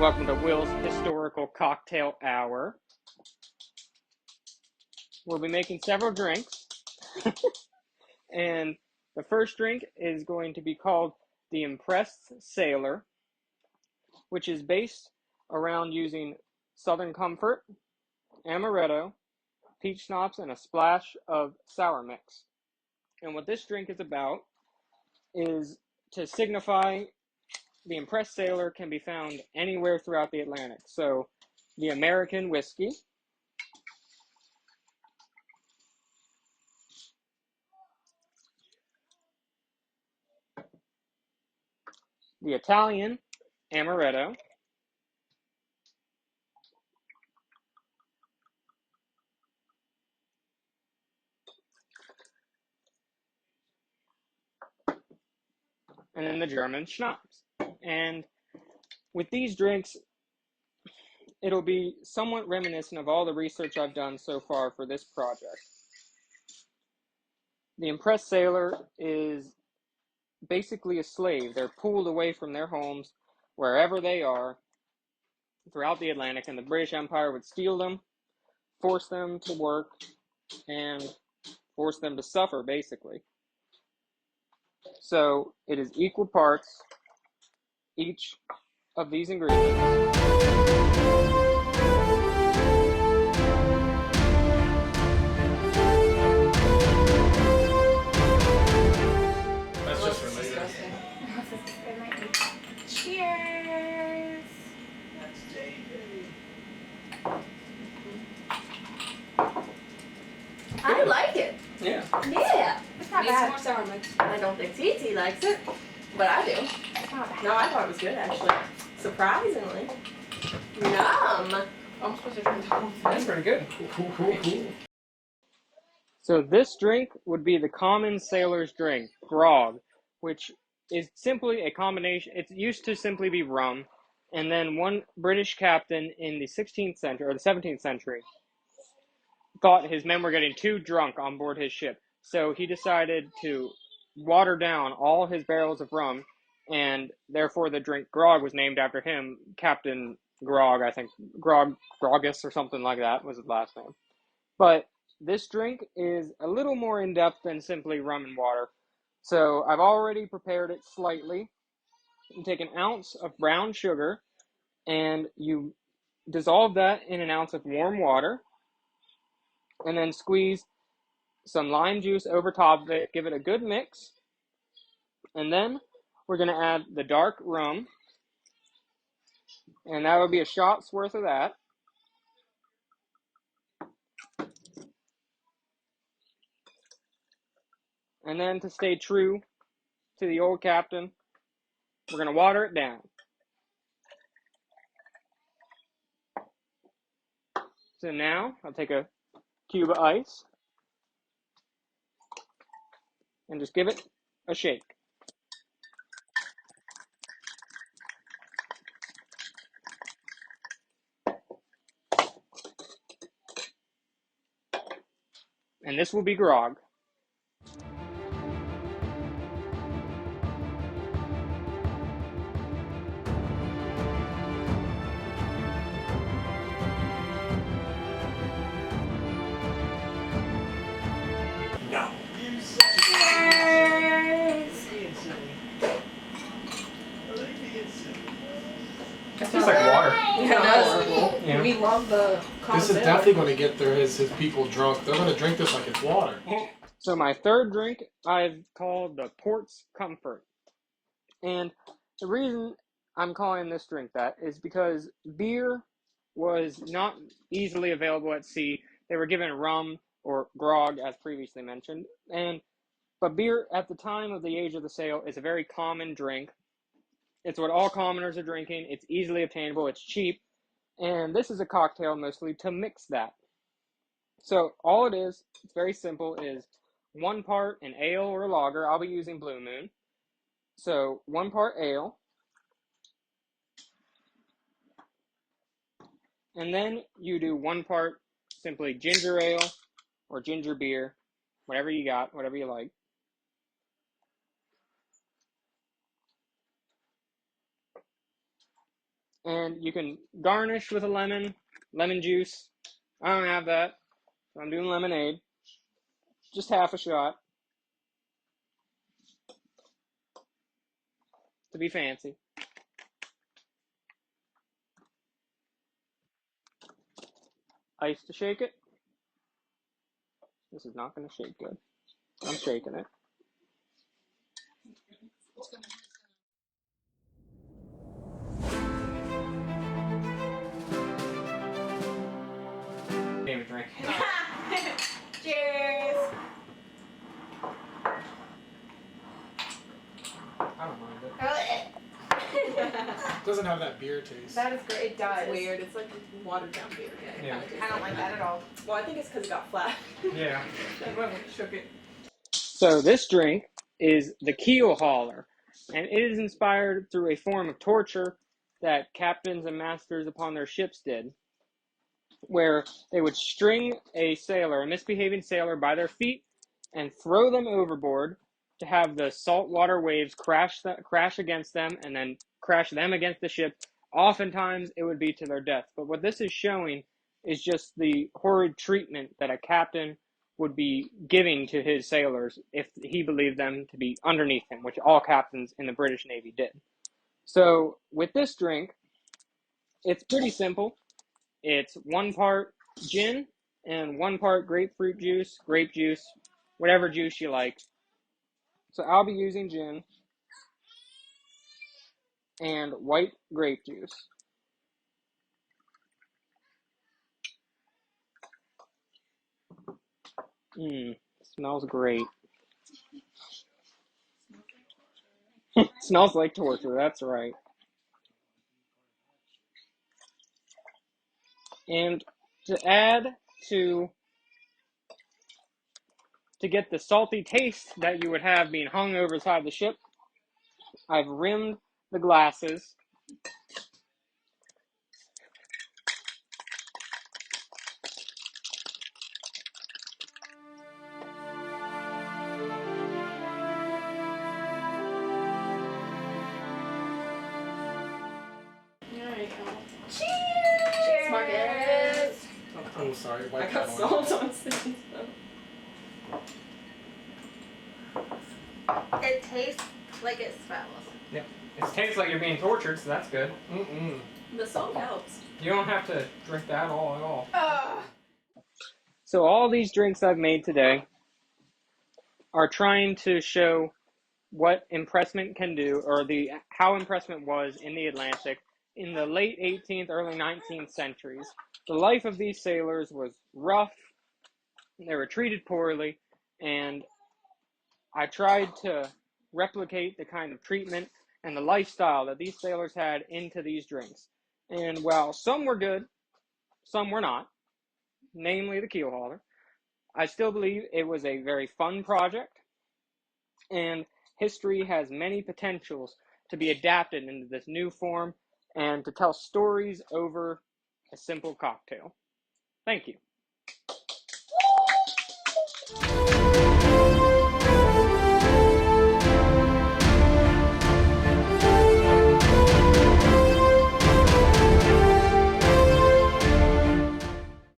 Welcome to Will's Historical Cocktail Hour. We'll be making several drinks, and the first drink is going to be called the Impressed Sailor, which is based around using Southern Comfort, amaretto, peach schnapps, and a splash of sour mix. And what this drink is about is to signify the Impressed Sailor can be found anywhere throughout the Atlantic. So the American whiskey, the Italian amaretto, and then the German schnapps. And with these drinks, it'll be somewhat reminiscent of all the research I've done so far for this project. The Impressed Sailor is basically a slave. They're pulled away from their homes, wherever they are, throughout the Atlantic, and the British Empire would steal them, force them to work, and force them to suffer, basically. So it is equal parts each of these ingredients. That's just related. Cheers! I like it. Yeah. Yeah. It's not Need some bad. more sour mix. I don't think TT likes it, but I do. It's not bad. No, I thought it was good actually. Surprisingly. Yum. I'm supposed to drink the whole thing. That's pretty good. So this drink would be the common sailor's drink, grog, which is simply a combination. It used to simply be rum, and then one British captain in the 16th century, or the 17th century, thought his men were getting too drunk on board his ship. So he decided to water down all his barrels of rum, and therefore the drink grog was named after him, Captain Grog, I think. Grogus or something like that was his last name. But this drink is a little more in-depth than simply rum and water. So I've already prepared it slightly. You take an ounce of brown sugar, and you dissolve that in an ounce of warm water, and then squeeze some lime juice over top of it, give it a good mix, and then we're going to add the dark rum, and that would be a shot's worth of that. And then to stay true to the old captain, we're going to water it down. So now I'll take a cube of ice and just give it a shake. And this will be grog. No. Cheers! It tastes like water. It does. Yeah. We love the This is definitely going to get his people drunk. They're going to drink this like it's water. So my third drink I've called the Port's Comfort. And the reason I'm calling this drink that is because beer was not easily available at sea. They were given rum or grog, as previously mentioned. But beer at the time of the age of the sail is a very common drink. It's what all commoners are drinking. It's easily obtainable. It's cheap. And this is a cocktail mostly to mix that. So all it is, it's very simple, is 1 part an ale or a lager. I'll be using Blue Moon. So 1 part ale. And then you do 1 part simply ginger ale or ginger beer, whatever you got, whatever you like. And you can garnish with a lemon juice. I don't have that, so I'm doing lemonade. Just half a shot to be fancy. Ice to shake it. This is not going to shake good. I'm shaking it. Name a drink. Cheers. I don't mind it. It doesn't have that beer taste. That is great. It does. It's weird. It's like watered down beer. Yeah. I don't like that at all. Well, I think it's because it got flat. Yeah. Everyone shook it. So this drink is the keel hauler, and it is inspired through a form of torture that captains and masters upon their ships did, where they would string a misbehaving sailor, by their feet and throw them overboard to have the saltwater waves crash against them and then crash them against the ship. Oftentimes, it would be to their death. But what this is showing is just the horrid treatment that a captain would be giving to his sailors if he believed them to be underneath him, which all captains in the British Navy did. So with this drink, it's pretty simple. It's 1 part gin and 1 part grapefruit juice, grape juice, whatever juice you like. So I'll be using gin and white grape juice. Smells great. Smells like torture, that's right. And to add to get the salty taste that you would have being hung over the side of the ship, I've rimmed the glasses. There you go. Cheers! Cheers, Marcus! Oh, sorry. I got salt on things. It tastes like it smells. Yep. It tastes like you're being tortured, so that's good. The salt helps. You don't have to drink that all at all. Ugh. So all these drinks I've made today are trying to show what impressment can do, or how impressment was in the Atlantic in the late 18th, early 19th centuries. The life of these sailors was rough, they were treated poorly, and I tried to replicate the kind of treatment and the lifestyle that these sailors had into these drinks. And while some were good, some were not, namely the keel hauler, I still believe it was a very fun project, and history has many potentials to be adapted into this new form and to tell stories over a simple cocktail. Thank you.